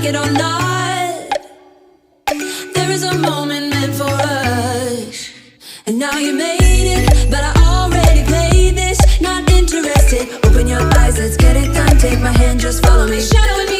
like it or not. There is a moment meant for us, and now you made it, but I already played this. Not interested, open your eyes, let's get it done. Take my hand, just follow me. Shadow